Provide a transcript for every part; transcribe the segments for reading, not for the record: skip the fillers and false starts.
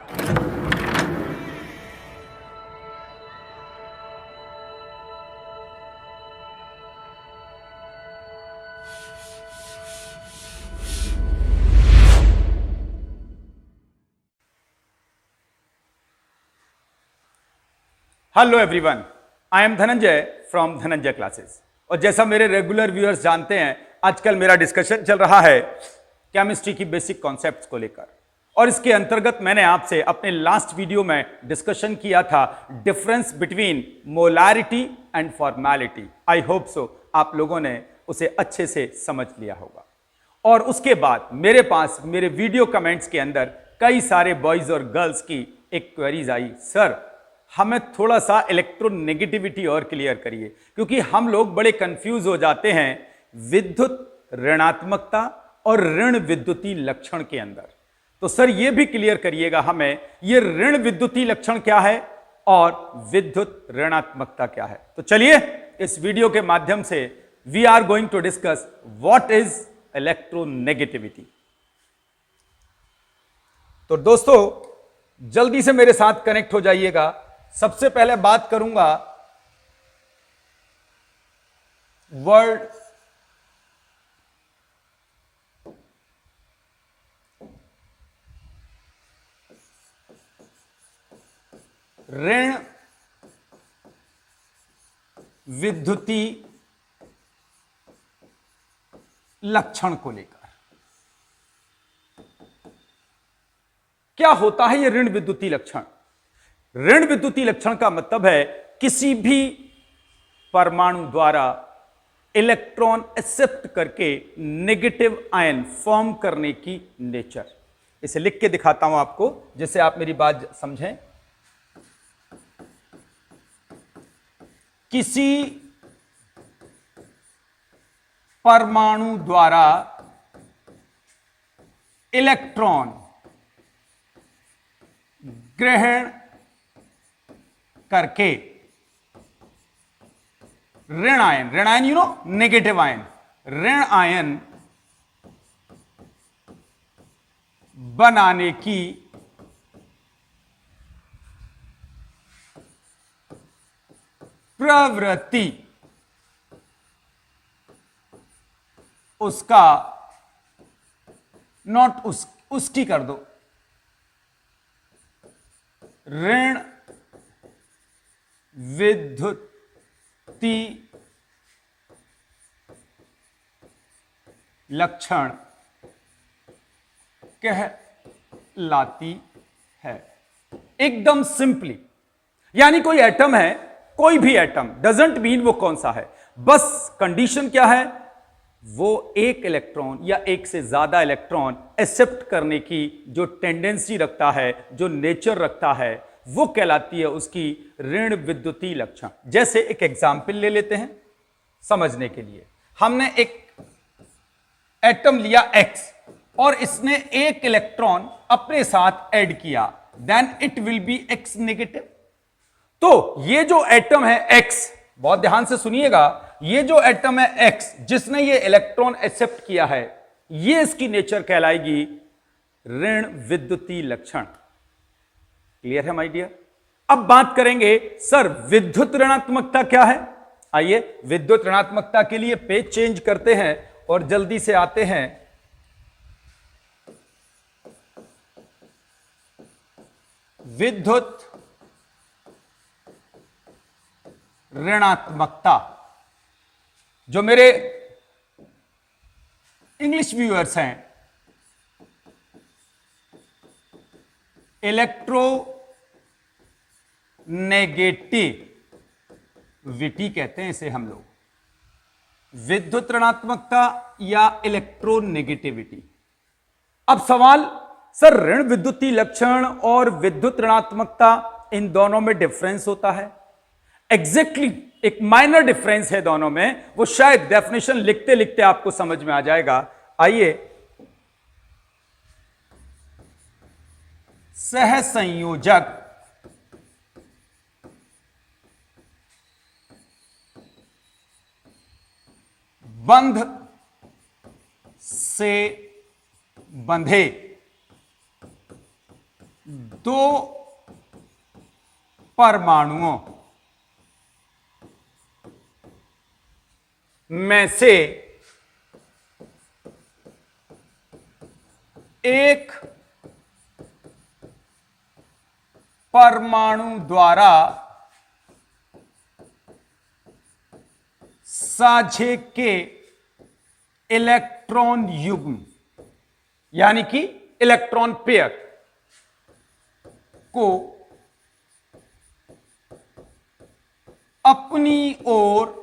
Hello everyone, I am Dhananjay from Dhananjay classes. और जैसा मेरे रेगुलर व्यूअर्स जानते हैं, आजकल मेरा डिस्कशन चल रहा है केमिस्ट्री की बेसिक कॉन्सेप्ट्स को लेकर। और इसके अंतर्गत मैंने आपसे अपने लास्ट वीडियो में डिस्कशन किया था difference between molarity and formality. I hope so आप लोगों ने उसे अच्छे से समझ लिया होगा। और उसके बाद मेरे पास मेरे वीडियो कमेंट्स के अंदर कई सारे बॉयज और गर्ल्स की एक क्वेरीज आई, सर हमें थोड़ा सा इलेक्ट्रोनेगेटिविटी और क्लियर करिए, क्योंकि हम लोग बड़े कंफ्यूज हो जाते हैं विद्युत ऋणात्मकता और ऋण विद्युतीय लक्षण के अंदर। तो सर ये भी क्लियर करिएगा हमें, ये ऋण विद्युतीय लक्षण क्या है और विद्युत ऋणात्मकता क्या है। तो चलिए इस वीडियो के माध्यम से we are going to discuss what is electronegativity. तो दोस्तों जल्दी से मेरे साथ कनेक्ट हो जाइएगा। सबसे पहले बात करूंगा वर्ड ऋण विद्युतीय लक्षण को लेकर। क्या होता है यह ऋण विद्युतीय लक्षण? ऋण विद्युतीय लक्षण का मतलब है किसी भी परमाणु द्वारा इलेक्ट्रॉन एक्सेप्ट करके नेगेटिव आयन फॉर्म करने की नेचर। इसे लिख के दिखाता हूं आपको जिससे आप मेरी बात समझें। किसी परमाणु द्वारा इलेक्ट्रॉन ग्रहण करके ऋण ion you know negative ion, ऋण आयन बनाने की प्रवृत्ति उसका नॉट उसकी कर दो, ऋण विद्युतीय लक्षण कहलाती है। एकदम सिंपली, यानी कोई एटम है, कोई भी एटम, डजंट मीन वो कौन सा है, बस कंडीशन क्या है, वो एक इलेक्ट्रॉन या एक से ज्यादा इलेक्ट्रॉन एक्सेप्ट करने की जो टेंडेंसी रखता है, जो नेचर रखता है, वो कहलाती है उसकी ऋण विद्युतीय लक्षण। जैसे एक एग्जाम्पल ले लेते हैं समझने के लिए। हमने एक एटम लिया X और इसने एक इलेक्ट्रॉन अपने साथ ऐड किया, then it will be X negative. तो ये जो एटम है X, बहुत ध्यान से सुनिएगा, ये जो एटम है X जिसने ये इलेक्ट्रॉन एक्सेप्ट किया है, ये इसकी नेचर कहलाएगी ऋण विद्युतीय लक्षण। क्लियर है माय डियर? अब बात करेंगे सर विद्युत ऋणात्मकता क्या है। आइए विद्युत ऋणात्मकता के लिए पेज चेंज करते हैं और जल्दी से आते हैं विद्युत ऋणात्मकता। जो मेरे इंग्लिश व्यूअर्स हैं, इलेक्ट्रो नेगेटिविटी कहते हैं इसे हम लोग, विद्युत ऋणात्मकता या इलेक्ट्रोनेगेटिविटी। अब सवाल, सर ऋण विद्युतीय लक्षण और विद्युत ऋणात्मकता इन दोनों में डिफरेंस होता है? एग्जैक्टली एक माइनर डिफरेंस है दोनों में, वो शायद डेफिनेशन लिखते लिखते आपको समझ में आ जाएगा। आइए, सहसंयोजक बंध से बंधे दो परमाणुओं में से एक परमाणु द्वारा साझे के इलेक्ट्रॉन युग्म यानी कि इलेक्ट्रॉन पेयर को अपनी ओर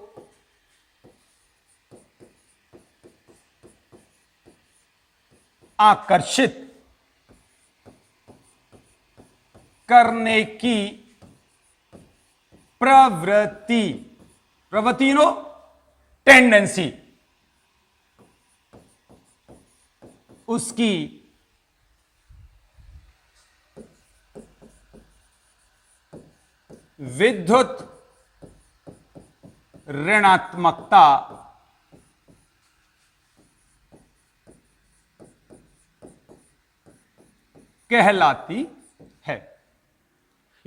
आकर्षित करने की प्रवृत्ति नो टेंडेंसी उसकी विद्युत ऋणात्मकता कहलाती है।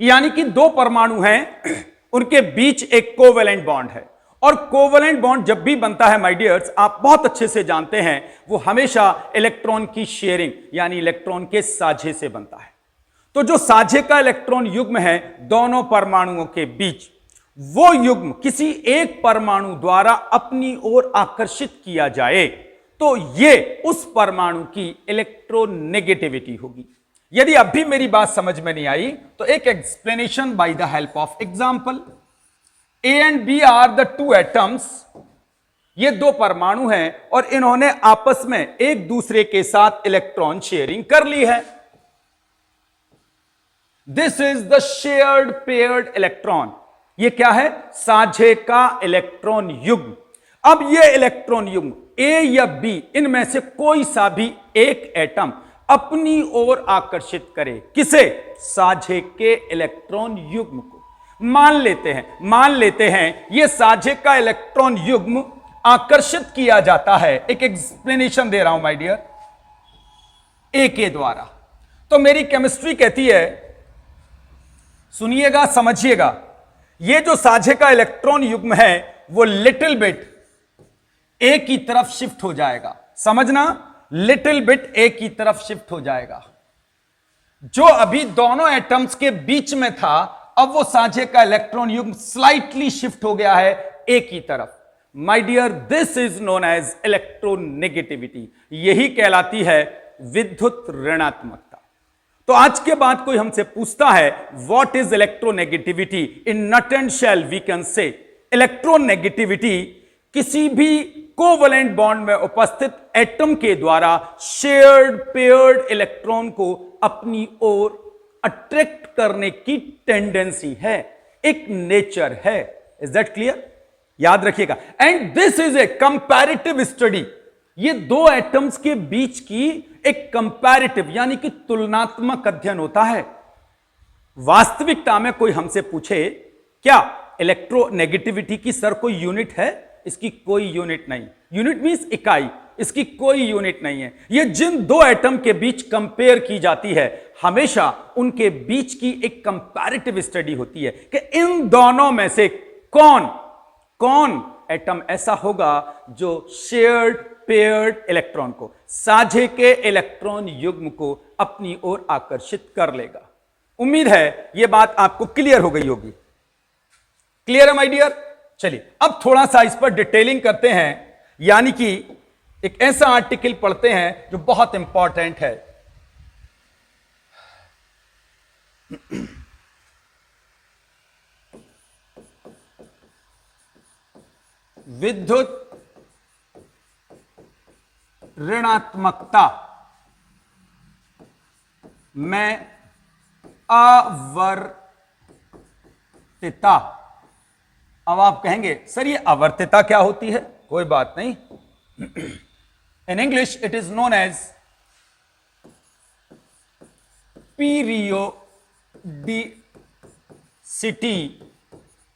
यानी कि दो परमाणु हैं, उनके बीच एक कोवेलेंट बॉन्ड है, और कोवेलेंट बॉन्ड जब भी बनता है माय डियर्स, आप बहुत अच्छे से जानते हैं, वो हमेशा इलेक्ट्रॉन की शेयरिंग यानी इलेक्ट्रॉन के साझे से बनता है। तो जो साझे का इलेक्ट्रॉन युग्म है दोनों परमाणुओं के बीच, वो युग्म किसी एक परमाणु द्वारा अपनी ओर आकर्षित किया जाए तो ये उस परमाणु की इलेक्ट्रोनेगेटिविटी होगी। यदि अब भी मेरी बात समझ में नहीं आई तो एक explanation by the help of example. A and B are the two atoms, ये दो परमाणु हैं और इन्होंने आपस में एक दूसरे के साथ इलेक्ट्रॉन शेयरिंग कर ली है। This is the shared paired electron. ये क्या है? साझे का इलेक्ट्रॉन युग्म। अब ये इलेक्ट्रॉन युग्म ए या बी, इनमें से कोई सा भी एक एटम अपनी ओर आकर्षित करे, किसे? साझे के इलेक्ट्रॉन युग्म को। मान लेते हैं ये साझे का इलेक्ट्रॉन युग्म आकर्षित किया जाता है, एक एक्सप्लेनेशन दे रहा हूं माय डियर, ए के द्वारा। तो मेरी केमिस्ट्री कहती है, सुनिएगा समझिएगा, ये जो साझे का इलेक्ट्रॉन युग्म है वो लिटिल बिट ए की तरफ शिफ्ट हो जाएगा। समझना, लिटिल बिट ए की तरफ शिफ्ट हो जाएगा। जो अभी दोनों एटम्स के बीच में था, अब वो साझे का इलेक्ट्रॉन युग्म स्लाइटली शिफ्ट हो गया है ए की तरफ। My dear, this is known as electronegativity. यही कहलाती है विद्युत ऋणात्मकता। तो आज के बाद कोई हमसे पूछता है what is electronegativity, in nut and shell we can say electronegativity किसी भी कोवेलेंट बॉन्ड में उपस्थित एटम के द्वारा शेयर्ड पेयर्ड इलेक्ट्रॉन को अपनी ओर अट्रैक्ट करने की टेंडेंसी है, एक नेचर है। Is that clear? याद रखिएगा। And this is a comparative study. ये दो एटम्स के बीच की एक कंपैरेटिव यानी कि तुलनात्मक अध्ययन होता है। वास्तविकता में कोई हमसे पूछे क्या इलेक्ट्रोनेगेटिविटी की सर कोई यूनिट है? इसकी कोई यूनिट नहीं। यूनिट मींस इकाई, इसकी कोई यूनिट नहीं है। ये जिन दो एटम के बीच कंपेयर की जाती है, हमेशा उनके बीच की एक कंपैरेटिव स्टडी होती है कि इन दोनों में से कौन एटम ऐसा होगा जो शेयर्ड पेयर्ड इलेक्ट्रॉन को, साझे के इलेक्ट्रॉन युग्म को अपनी ओर आकर्षित कर लेगा। उम्मीद है यह बात आपको क्लियर हो गई होगी। क्लियर है माय डियर? चलिए अब थोड़ा सा इस पर डिटेलिंग करते हैं, यानी कि एक ऐसा आर्टिकल पढ़ते हैं जो बहुत इंपॉर्टेंट है। विद्युत ऋणात्मकता में आवर्तिता। अब आप कहेंगे सर ये आवर्तिता क्या होती है? कोई बात नहीं, in English it is known as periodicity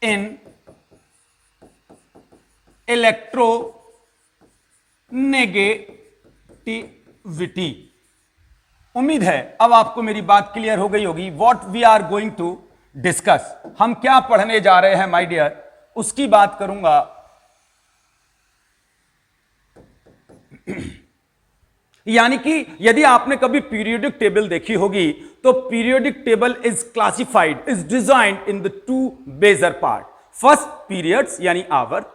in electronegativity। उम्मीद है अब आपको मेरी बात क्लियर हो गई होगी। What we are going to discuss, हम क्या पढ़ने जा रहे हैं माय डियर, उसकी बात करूंगा। यानी कि यदि आपने कभी पीरियोडिक टेबल देखी होगी तो periodic table is classified, is designed in the two major part. First periods यानी आवर्त,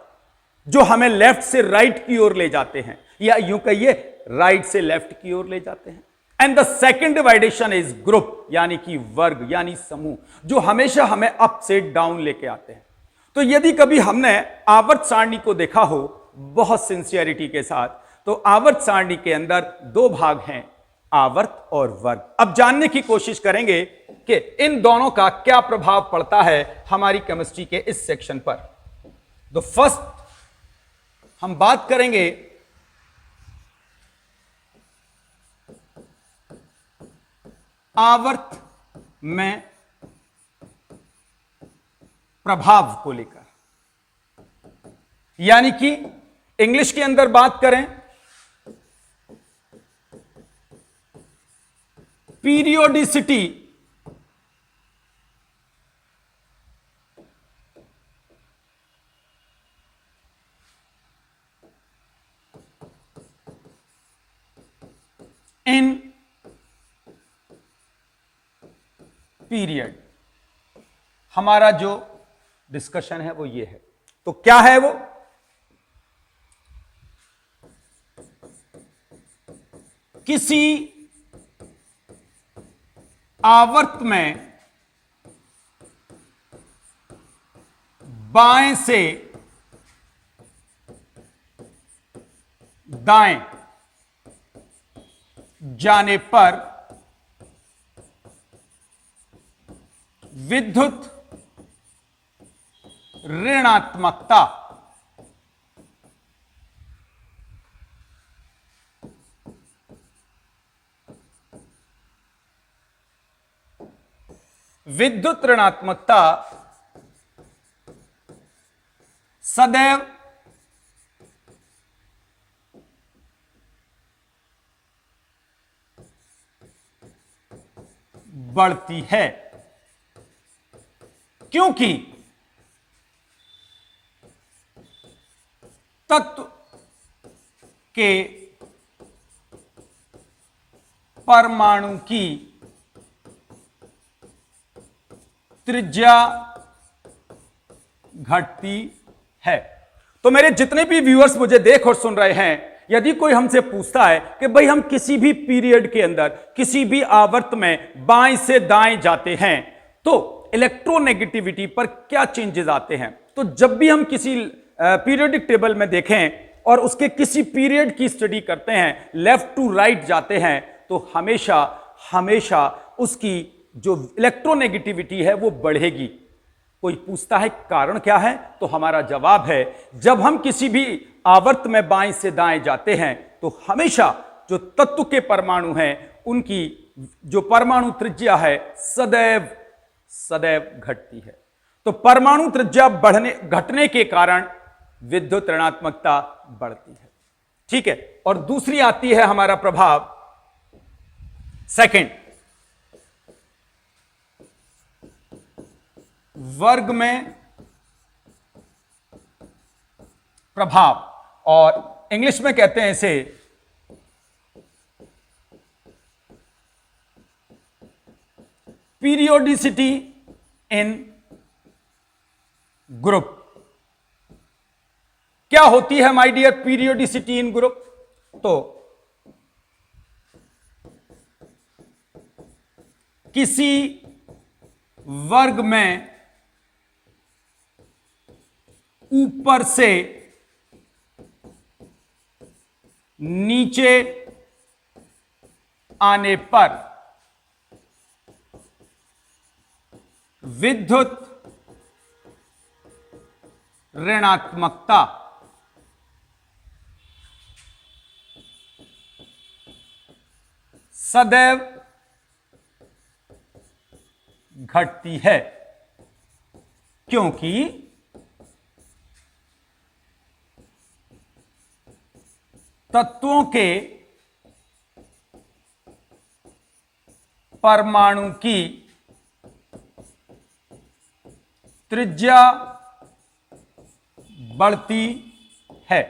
जो हमें लेफ्ट से राइट की ओर ले जाते हैं, या यूं कहिए राइट से लेफ्ट की ओर ले जाते हैं। And the second divideation is group, यानी कि वर्ग यानी समूह, जो हमेशा हमें अप से डाउन लेके आते हैं। तो यदि कभी हमने आवर्त सारणी को देखा हो बहुत सिंसियरिटी के साथ, तो आवर्त सारणी के अंदर दो भाग हैं, आवर्त और वर्ग। अब जानने की कोशिश करेंगे कि इन दोनों का क्या प्रभाव पड़ता है हमारी केमिस्ट्री के इस सेक्शन पर। तो फर्स्ट हम बात करेंगे आवर्त में प्रभाव को लेकर, यानी कि इंग्लिश के अंदर बात करें पीरियोडिसिटी इन पीरियड, हमारा जो डिस्कशन है वो ये है। तो क्या है वो? किसी आवर्त में बाएं से दाएं जाने पर विद्युत ऋणात्मकता सदैव बढ़ती है, क्योंकि तत्व के परमाणु की त्रिज्या घटती है। तो मेरे जितने भी व्यूअर्स मुझे देख और सुन रहे हैं, यदि कोई हमसे पूछता है कि भाई हम किसी भी पीरियड के अंदर किसी भी आवर्त में बाएं से दाएं जाते हैं तो इलेक्ट्रोनेगेटिविटी पर क्या चेंजेस आते हैं, तो जब भी हम किसी पीरियोडिक टेबल में देखें और उसके किसी पीरियड की स्टडी करते हैं, लेफ्ट टू राइट जाते हैं, तो हमेशा हमेशा उसकी जो इलेक्ट्रोनेगेटिविटी है वो बढ़ेगी। कोई पूछता है कारण क्या है, तो हमारा जवाब है जब हम किसी भी आवर्त में बाएं से दाएं जाते हैं तो हमेशा जो तत्व के परमाणु हैं उनकी जो परमाणु त्रिज्या है सदैव सदैव घटती है। तो परमाणु त्रिज्या घटने के कारण विद्युत ऋणात्मकता बढ़ती है। ठीक है, और दूसरी आती है हमारा प्रभाव सेकंड, वर्ग में प्रभाव, और इंग्लिश में कहते हैं इसे पीरियोडिसिटी इन ग्रुप। क्या होती है my dear periodicity in group? तो किसी वर्ग में ऊपर से नीचे आने पर विद्युत ऋणात्मकता सदैव घटती है, क्योंकि तत्वों के परमाणु की त्रिज्या बढ़ती है।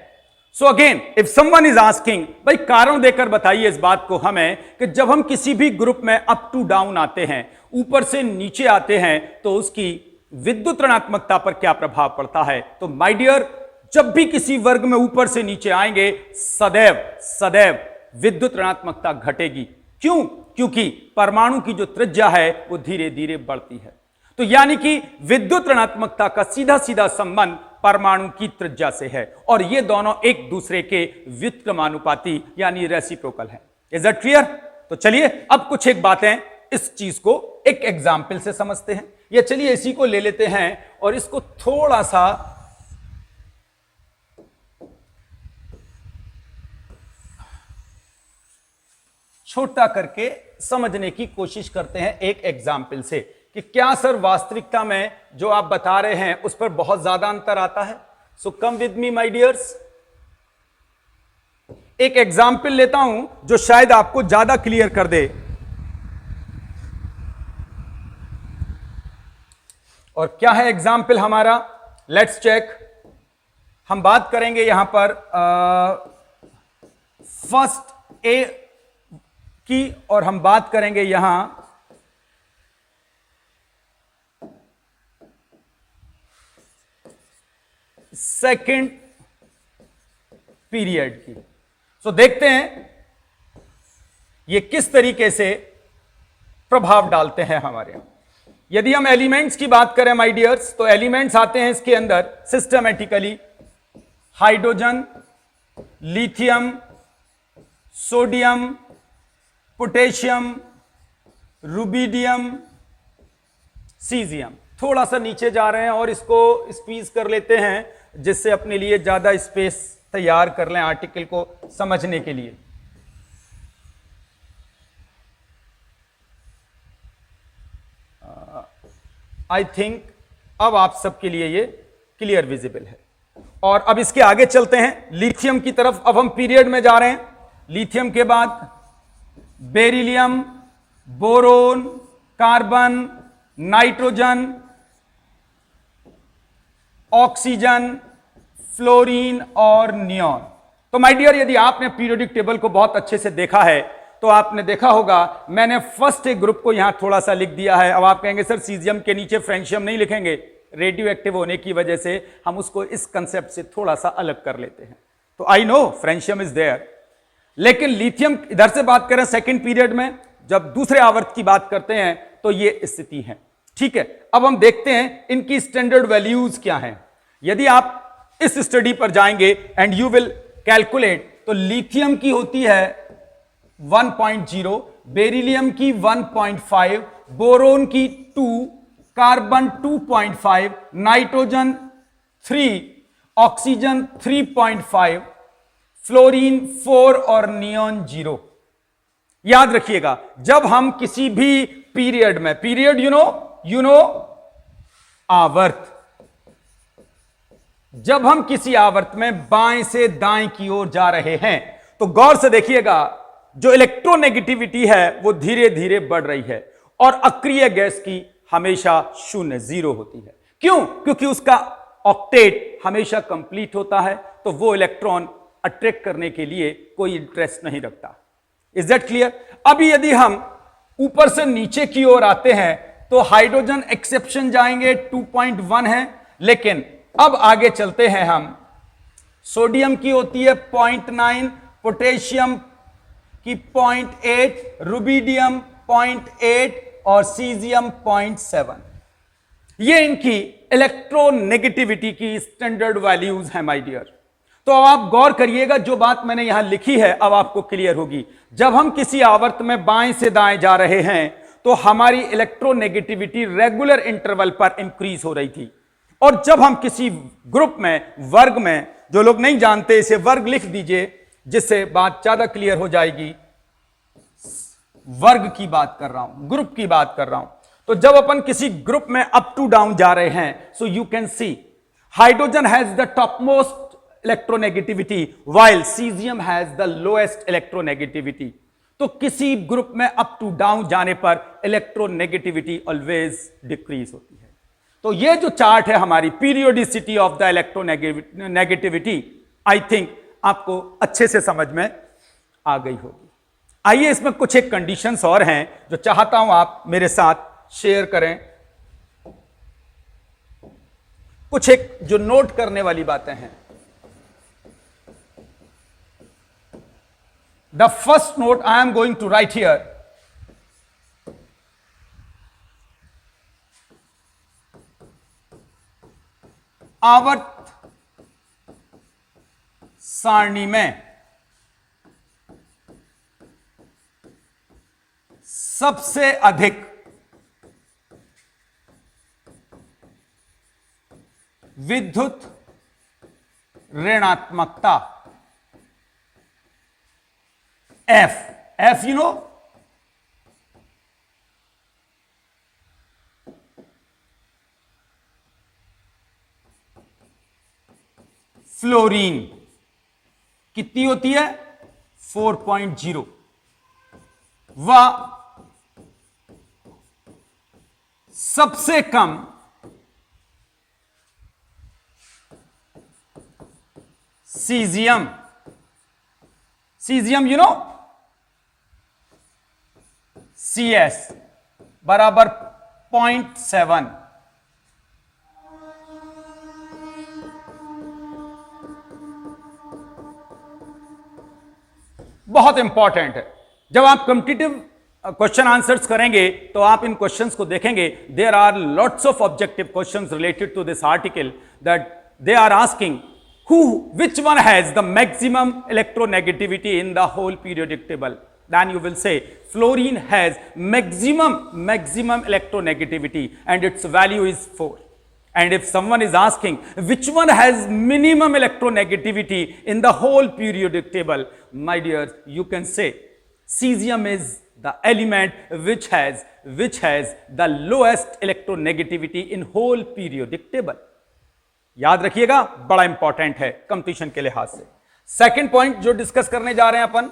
So again if someone is asking, भाई कारण देकर बताइए इस बात को हमें कि जब हम किसी भी ग्रुप में अप टू डाउन आते हैं, ऊपर से नीचे आते हैं, तो उसकी विद्युत ऋणात्मकता पर क्या प्रभाव पड़ता है। तो माय डियर, जब भी किसी वर्ग में ऊपर से नीचे आएंगे सदैव सदैव विद्युत ऋणात्मकता घटेगी। क्यों? क्योंकि परमाणु की जो त्रिज्या है वो धीरे धीरे बढ़ती है। तो यानी कि विद्युत ऋणात्मकता का सीधा सीधा संबंध परमाणु की त्रिज्या से है, और ये दोनों एक दूसरे के व्युत्क्रमानुपाती यानी रेसिप्रोकल है। Is that clear? तो चलिए अब कुछ एक बातें इस चीज को एक एग्जाम्पल से समझते हैं, या चलिए इसी को ले लेते हैं और इसको थोड़ा सा छोटा करके समझने की कोशिश करते हैं एक एग्जाम्पल से कि क्या सर वास्तविकता में जो आप बता रहे हैं उस पर बहुत ज्यादा अंतर आता है। So come with me my dears, एक एग्जाम्पल लेता हूं जो शायद आपको ज्यादा क्लियर कर दे। और क्या है एग्जाम्पल हमारा, लेट्स चेक। हम बात करेंगे यहां पर फर्स्ट ए की, और हम बात करेंगे यहां सेकंड पीरियड की। सो देखते हैं ये किस तरीके से प्रभाव डालते हैं हमारे यहां। यदि हम एलिमेंट्स की बात करें माय डियर्स, तो एलिमेंट्स आते हैं इसके अंदर systematically hydrogen, lithium, sodium, potassium, rubidium, caesium. थोड़ा सा नीचे जा रहे हैं और इसको स्क्वीज कर लेते हैं जिससे अपने लिए ज्यादा स्पेस तैयार कर लें आर्टिकल को समझने के लिए। आई थिंक अब आप सबके लिए ये क्लियर विजिबल है। और अब इसके आगे चलते हैं लिथियम की तरफ। अब हम पीरियड में जा रहे हैं। लिथियम के बाद beryllium, boron, carbon, nitrogen, oxygen, fluorine और नियॉन। तो माय डियर, यदि आपने पीरियोडिक टेबल को बहुत अच्छे से देखा है तो आपने देखा होगा मैंने फर्स्ट एक ग्रुप को यहां थोड़ा सा लिख दिया है। अब आप कहेंगे सर सीजियम के नीचे फ्रेंशियम नहीं लिखेंगे, रेडियो एक्टिव होने की वजह से हम उसको इस कंसेप्ट से थोड़ा सा अलग कर लेते हैं। तो I know francium is there, लेकिन लिथियम इधर से बात करें सेकेंड पीरियड में, जब दूसरे आवर्त की बात करते हैं तो ये स्थिति है। ठीक है, अब हम देखते हैं इनकी स्टैंडर्ड वैल्यूज क्या हैं। यदि आप इस स्टडी पर जाएंगे एंड यू विल कैलकुलेट, तो लिथियम की होती है 1.0, बेरिलियम की 1.5, बोरोन की 2, कार्बन 2.5, नाइट्रोजन 3, ऑक्सीजन 3.5, फ्लोरीन 4 और नियॉन 0। याद रखिएगा, जब हम किसी भी पीरियड में, पीरियड यू नो आवर्त, जब हम किसी आवर्त में बाएं से दाएं की ओर जा रहे हैं तो गौर से देखिएगा जो इलेक्ट्रोनेगेटिविटी है वो धीरे धीरे बढ़ रही है और अक्रिय गैस की हमेशा 0 0 होती है। क्यों? क्योंकि उसका ऑक्टेट हमेशा कंप्लीट होता है, तो वो इलेक्ट्रॉन अट्रैक्ट करने के लिए कोई इंटरेस्ट नहीं रखता। Is that clear? अभी यदि हम ऊपर से नीचे की ओर आते हैं तो हाइड्रोजन एक्सेप्शन जाएंगे 2.1 है, लेकिन अब आगे चलते हैं हम। सोडियम की होती है 0.9, पोटेशियम की 0.8, रुबिडियम 0.8 और सीजियम 0.7। ये इनकी इलेक्ट्रोनेगेटिविटी की स्टैंडर्ड वैल्यूज हैं माय डियर। तो अब आप गौर करिएगा, जो बात मैंने यहां लिखी है अब आपको क्लियर होगी। जब हम किसी आवर्त में बाएं से दाएं जा रहे हैं तो हमारी इलेक्ट्रोनेगेटिविटी रेगुलर इंटरवल पर इंक्रीज हो रही थी, और जब हम किसी ग्रुप में, वर्ग में, जो लोग नहीं जानते इसे वर्ग लिख दीजिए जिससे बात ज्यादा क्लियर हो जाएगी। वर्ग की बात कर रहा हूं, ग्रुप की बात कर रहा हूं। तो जब अपन किसी ग्रुप में अप टू डाउन जा रहे हैं, so you can C hydrogen has the top most electronegativity while caesium has the lowest electronegativity. तो किसी ग्रुप में अप टू डाउन जाने पर इलेक्ट्रोनेगेटिविटी ऑलवेज डिक्रीज होती है। तो ये जो चार्ट है हमारी periodicity of the electronegativity, I think आपको अच्छे से समझ में आ गई होगी। आइए इसमें कुछ एक कंडीशंस और हैं जो चाहता हूं आप मेरे साथ शेयर करें। कुछ एक जो नोट करने वाली बातें हैं। The first note I am going to write here, आवर्त सारणी में सबसे अधिक विद्युत ऋणात्मकता एफ यू नो, फ्लोरीन कितनी होती है 4.0, व सबसे कम सीजियम यू नो CS बराबर 0.7। बहुत इंपॉर्टेंट है। जब आप कॉम्पिटिटिव क्वेश्चन आंसर्स करेंगे तो आप इन क्वेश्चंस को देखेंगे। There are lots of objective questions related to this article that they are asking which one has the maximum electronegativity in the whole periodic table. Then you will say fluorine has maximum electronegativity and its value is 4. And if someone is asking which one has minimum electronegativity in the whole periodic table, my dears, you can say cesium is the element which has the lowest electronegativity in whole periodic table. याद रखिएगा, बड़ा important है competition के लिहाज से। Second point जो discuss करने जा रहे हैं अपन,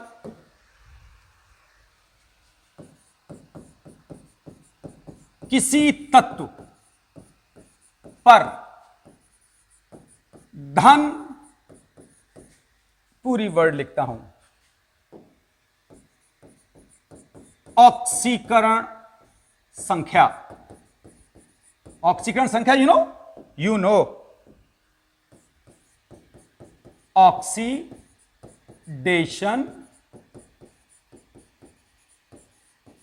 किसी तत्व पर धन, पूरी वर्ड लिखता हूं, ऑक्सीकरण संख्या, you know oxidation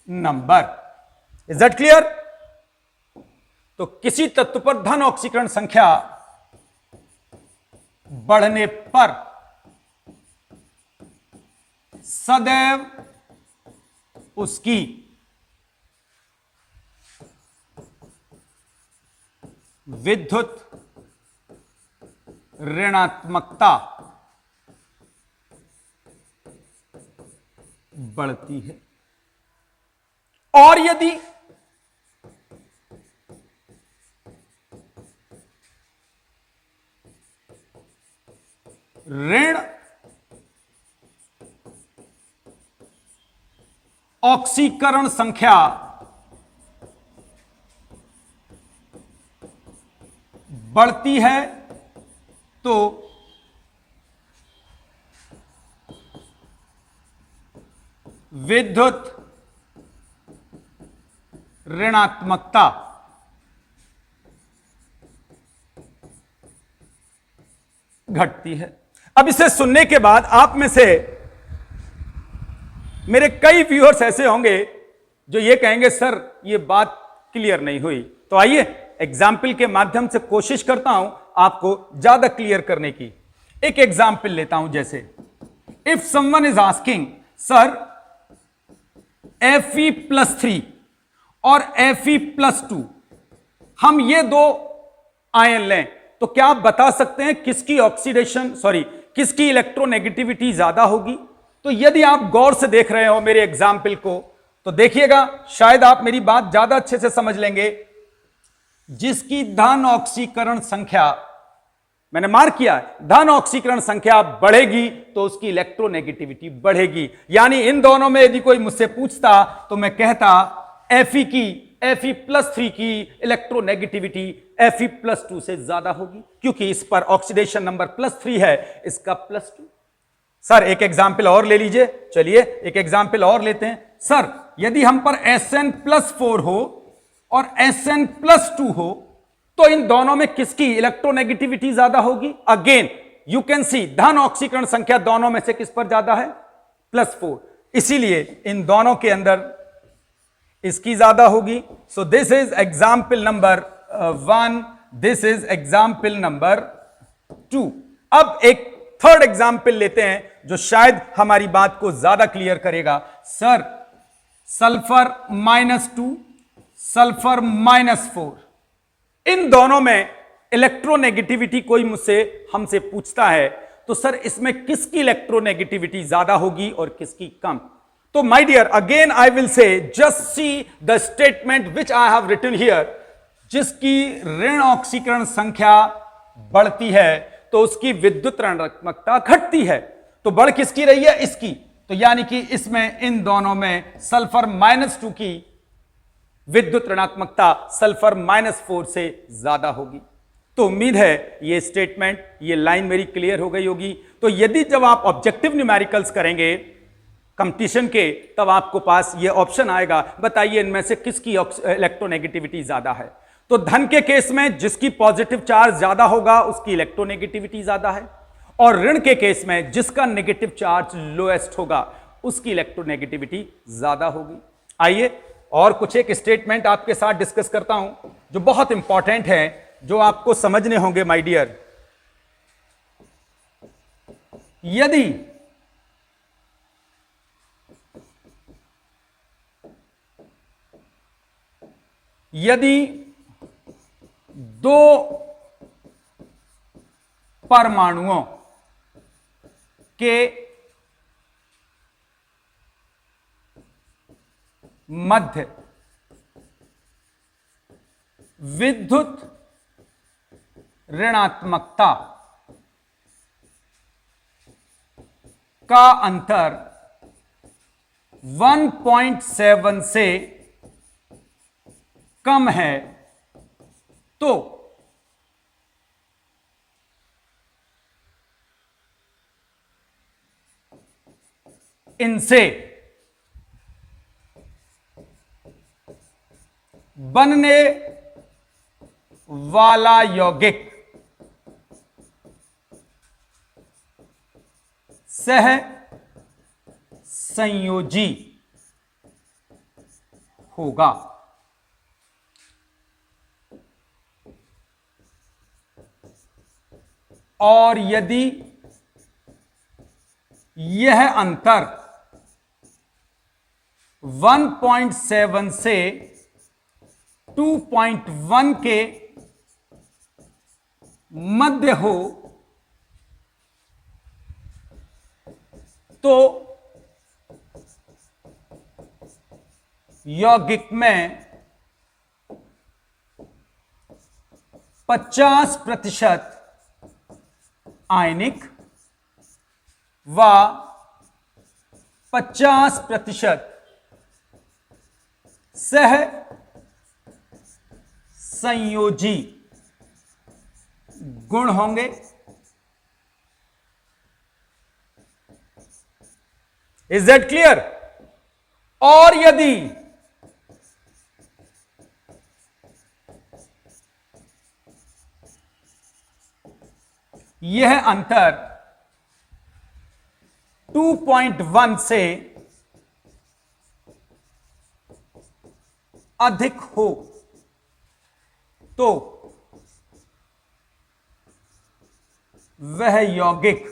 number. Is that clear? तो किसी तत्व पर धन ऑक्सीकरण संख्या बढ़ने पर सदैव उसकी विद्युत ऋणात्मकता बढ़ती है। और यदि ऋण ऑक्सीकरण संख्या बढ़ती है तो विद्युत ऋणात्मकता घटती है। अब इसे सुनने के बाद आप में से मेरे कई व्यूअर्स ऐसे होंगे जो ये कहेंगे सर ये बात क्लियर नहीं हुई। तो आइए एग्जाम्पल के माध्यम से कोशिश करता हूं आपको ज्यादा क्लियर करने की। एक एग्जाम्पल लेता हूं, जैसे if someone is asking sir Fe+3 और Fe+2 हम ये दो आयन लें तो क्या आप बता सकते हैं किसकी इलेक्ट्रोनेगेटिविटी ज्यादा होगी? तो यदि आप गौर से देख रहे हो मेरे एग्जाम्पल को तो देखिएगा, शायद आप मेरी बात ज्यादा अच्छे से समझ लेंगे। जिसकी धन ऑक्सीकरण संख्या मैंने मार्क किया है, धन ऑक्सीकरण संख्या बढ़ेगी तो उसकी इलेक्ट्रोनेगेटिविटी बढ़ेगी। यानी इन दोनों में यदि कोई मुझसे पूछता तो मैं कहता Fe+3 की इलेक्ट्रोनेगेटिविटी Fe+2 से ज्यादा होगी, क्योंकि इस पर ऑक्सीडेशन नंबर +3 है, इसका +2। सर एक एग्जाम्पल और ले लीजिए, चलिए एक एग्जाम्पल और लेते हैं। सर यदि हम पर Sn+4 हो और Sn+2 हो तो इन दोनों में किसकी इलेक्ट्रोनेगेटिविटी ज्यादा होगी? अगेन यू कैन सी धन ऑक्सीकरण संख्या दोनों में से किस पर ज्यादा है? +4। इसीलिए इन दोनों के अंदर इसकी ज्यादा होगी। So this is example number 1, this is example number 2। अब एक थर्ड एग्जाम्पल लेते हैं जो शायद हमारी बात को ज्यादा क्लियर करेगा। सर सल्फर -2, सल्फर -4, इन दोनों में इलेक्ट्रोनेगेटिविटी कोई मुझसे हमसे पूछता है तो सर इसमें किसकी इलेक्ट्रोनेगेटिविटी ज्यादा होगी और किसकी कम? तो my dear again I will say just see the statement which I have written here. जिसकी ऋण ऑक्सीकरण संख्या बढ़ती है तो उसकी विद्युत ऋणात्मकता घटती है। तो बढ़ किसकी रही है? इसकी। तो यानी कि इसमें इन दोनों में सल्फर -2 की विद्युत ऋणात्मकता सल्फर -4 से ज्यादा होगी। तो उम्मीद है ये स्टेटमेंट, ये लाइन मेरी क्लियर हो गई होगी। तो यदि जब आप ऑब्जेक्टिव न्यूमेरिकल्स करेंगे कंपटीशन के, तब आपको पास ये ऑप्शन आएगा, बताइए इनमें से किसकी इलेक्ट्रोनेगेटिविटी ज्यादा है। तो धन के केस में जिसकी पॉजिटिव चार्ज ज्यादा होगा उसकी इलेक्ट्रोनेगेटिविटी ज्यादा है, और ऋण के केस में जिसका नेगेटिव चार्ज लोएस्ट होगा उसकी इलेक्ट्रोनेगेटिविटी ज्यादा होगी। आइए और कुछ एक स्टेटमेंट आपके साथ डिस्कस करता हूं जो बहुत इंपॉर्टेंट है, जो आपको समझने होंगे माय डियर। यदि दो परमाणुओं के मध्य विद्युत ऋणात्मकता का अंतर 1.7 से कम है तो इनसे बनने वाला यौगिक सह संयोजी होगा। और यदि यह अंतर 1.7 से 2.1 के मध्य हो तो यौगिक में 50% आयनिक व 50% सह संयोजी गुण होंगे। Is that clear? और यदि यह अंतर 2.1 से अधिक हो तो वह यौगिक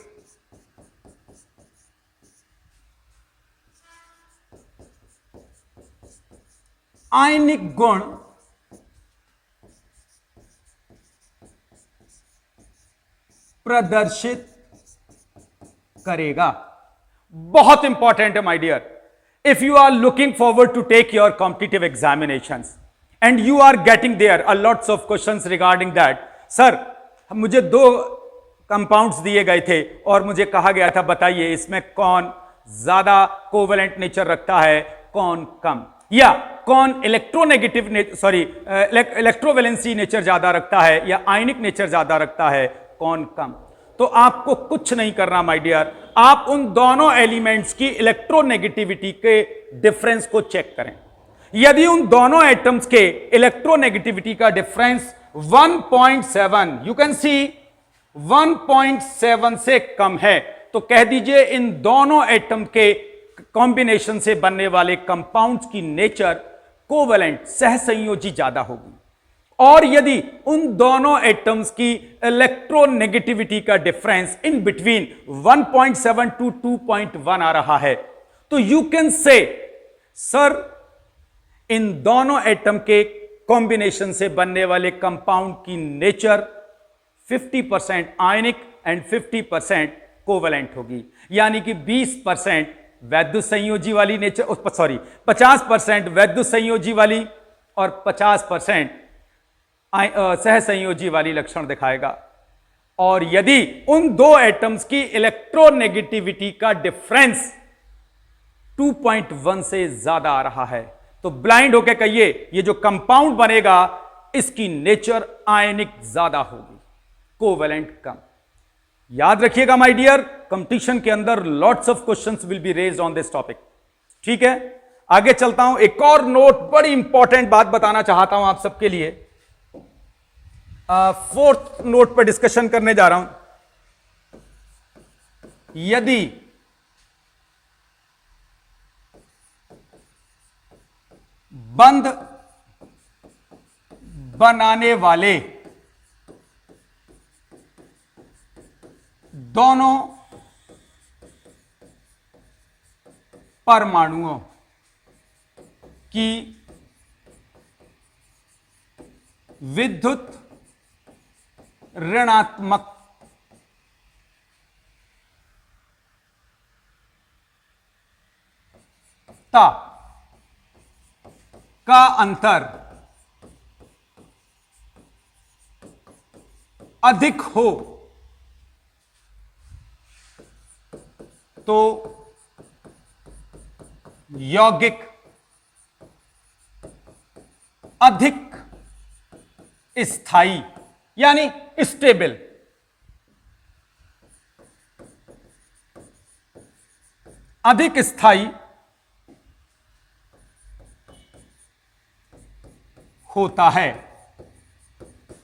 आयनिक गुण प्रदर्शित करेगा। बहुत इंपॉर्टेंट है my dear. If you are looking forward to take your competitive examinations and you are getting there a lots of questions regarding that, sir मुझे 2 कंपाउंड्स दिए गए थे और मुझे कहा गया था बताइए इसमें कौन ज्यादा कोवेलेंट नेचर रखता है, कौन कम, या कौन इलेक्ट्रोनेगेटिव इलेक्ट्रोवेलेंसी नेचर ज्यादा रखता है या आयनिक नेचर ज्यादा रखता है, कौन कम। तो आपको कुछ नहीं करना माय डियर, आप उन दोनों एलिमेंट्स की इलेक्ट्रोनेगेटिविटी के डिफरेंस को चेक करें। यदि उन दोनों एटम्स के इलेक्ट्रोनेगेटिविटी का डिफरेंस 1.7, यू कैन सी 1.7 से कम है, तो कह दीजिए इन दोनों एटम के कॉम्बिनेशन से बनने वाले कंपाउंड्स की नेचर कोवेलेंट सहसंयोजी ज्यादा होगी। और यदि उन दोनों एटम्स की इलेक्ट्रोनेगेटिविटी का डिफरेंस इन बिटवीन 1.7 टू 2.1 आ रहा है, तो यू कैन से सर इन दोनों एटम के कॉम्बिनेशन से बनने वाले कंपाउंड की नेचर 50% आयनिक एंड 50% कोवेलेंट होगी, यानी कि 20% वैद्युत संयोजी वाली नेचर, 50% वैद्युत संयोजी वाली और 50% सहसंयोजी वाली लक्षण दिखाएगा। और यदि उन दो एटम्स की इलेक्ट्रोनेगेटिविटी का डिफरेंस 2.1 से ज्यादा आ रहा है, तो ब्लाइंड होकर कहिए ये जो कंपाउंड बनेगा इसकी नेचर आयनिक ज्यादा होगी, कोवेलेंट कम। याद रखिएगा माय डियर, कंपटीशन के अंदर lots of questions will be raised on this topic. ठीक है, आगे चलता हूं, एक और नोट, बड़ी इंपॉर्टेंट बात बताना चाहता हूं आप सबके लिए। फोर्थ नोट पर डिस्कशन करने जा रहा हूं। यदि बंध बनाने वाले दोनों परमाणुओं की विद्युत ऋणात्मकता का अंतर अधिक हो तो यौगिक अधिक स्थायी यानी स्टेबल, अधिक स्थायी होता है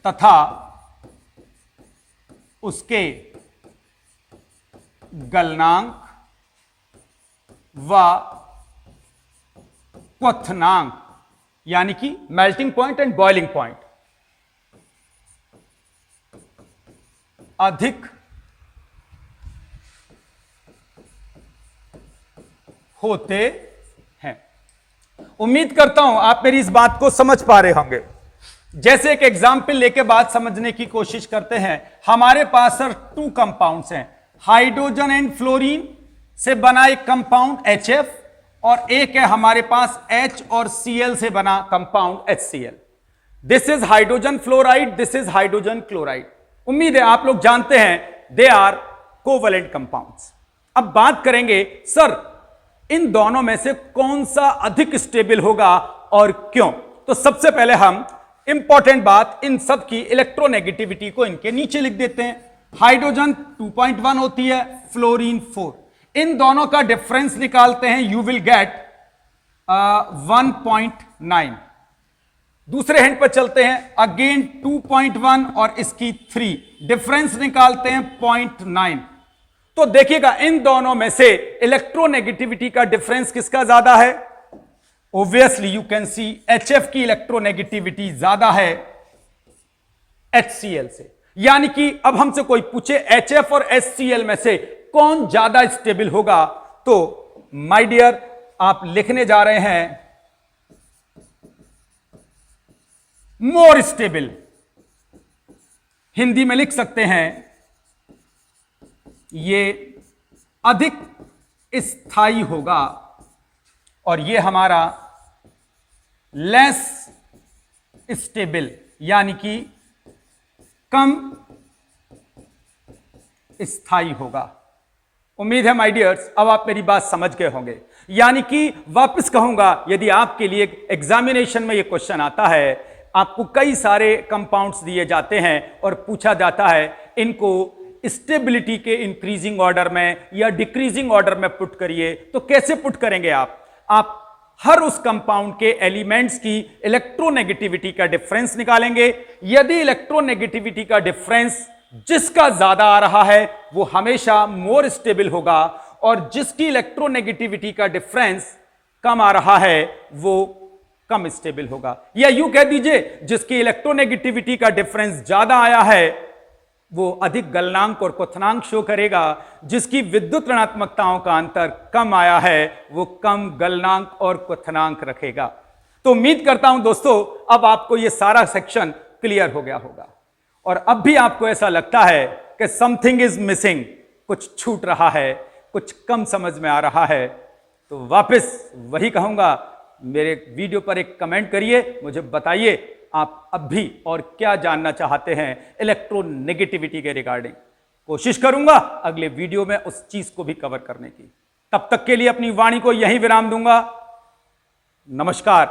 तथा उसके गलनांक व क्वथनांक यानी कि melting point and boiling point अधिक होते हैं। उम्मीद करता हूं आप मेरी इस बात को समझ पा रहे होंगे। जैसे एक एग्जाम्पल लेके बात समझने की कोशिश करते हैं। हमारे पास सर 2 कंपाउंड्स हैं, हाइड्रोजन एंड फ्लोरीन से बना एक कंपाउंड HF और एक है हमारे पास H और Cl से बना compound HCl। This is hydrogen fluoride, this is hydrogen chloride. उम्मीद है आप लोग जानते हैं दे आर कोवेलेंट कंपाउंड्स। अब बात करेंगे सर इन दोनों में से कौन सा अधिक स्टेबल होगा और क्यों। तो सबसे पहले हम इंपॉर्टेंट बात, इन सब की इलेक्ट्रोनेगेटिविटी को इनके नीचे लिख देते हैं। हाइड्रोजन 2.1 होती है, फ्लोरीन 4। इन दोनों का डिफरेंस निकालते हैं, यू विल गेट 1.9। दूसरे हैंड पर चलते हैं, अगेन 2.1 और इसकी 3, डिफरेंस निकालते हैं 0.9। तो देखिएगा इन दोनों में से इलेक्ट्रोनेगेटिविटी का डिफरेंस किसका ज्यादा है। Obviously you can see HF की इलेक्ट्रोनेगेटिविटी ज्यादा है HCl से। यानी कि अब हमसे कोई पूछे HF और HCl में से कौन ज्यादा स्टेबल होगा, तो माय डियर आप लिखने जा रहे हैं मोर स्टेबल। हिंदी में लिख सकते हैं ये अधिक स्थायी होगा और ये हमारा लेस स्टेबल यानी कि कम स्थायी होगा। उम्मीद है माय डियर्स अब आप मेरी बात समझ गए होंगे। यानी कि वापस कहूंगा, यदि आपके लिए एग्जामिनेशन में ये क्वेश्चन आता है, आपको कई सारे कंपाउंड्स दिए जाते हैं और पूछा जाता है इनको स्टेबिलिटी के इंक्रीजिंग ऑर्डर में या डिक्रीजिंग ऑर्डर में पुट करिए, तो कैसे पुट करेंगे आप हर उस कंपाउंड के एलिमेंट्स की इलेक्ट्रोनेगेटिविटी का डिफरेंस निकालेंगे। यदि इलेक्ट्रोनेगेटिविटी का डिफरेंस जिसका ज्यादा आ रहा है वो हमेशा मोर स्टेबल होगा, और जिसकी इलेक्ट्रोनेगेटिविटी का डिफरेंस कम आ रहा है वो कम स्टेबल होगा। या यूं कह दीजिए जिसकी इलेक्ट्रोनेगेटिविटी का डिफरेंस ज्यादा आया है वो अधिक गलनांक और क्वथनांक शो करेगा, जिसकी विद्युत ऋणात्मकताओं का अंतर कम आया है वो कम गलनांक और क्वथनांक रखेगा। तो उम्मीद करता हूं दोस्तों अब आपको यह सारा सेक्शन क्लियर हो गया होगा, और अब भी आपको ऐसा लगता है कि समथिंग इज मिसिंग, कुछ छूट रहा है, कुछ कम समझ में आ रहा है, तो वापस वही कहूंगा, मेरे वीडियो पर एक कमेंट करिए, मुझे बताइए आप अब भी और क्या जानना चाहते हैं इलेक्ट्रोनेगेटिविटी के रिगार्डिंग। कोशिश करूंगा अगले वीडियो में उस चीज को भी कवर करने की। तब तक के लिए अपनी वाणी को यहीं विराम दूंगा। नमस्कार।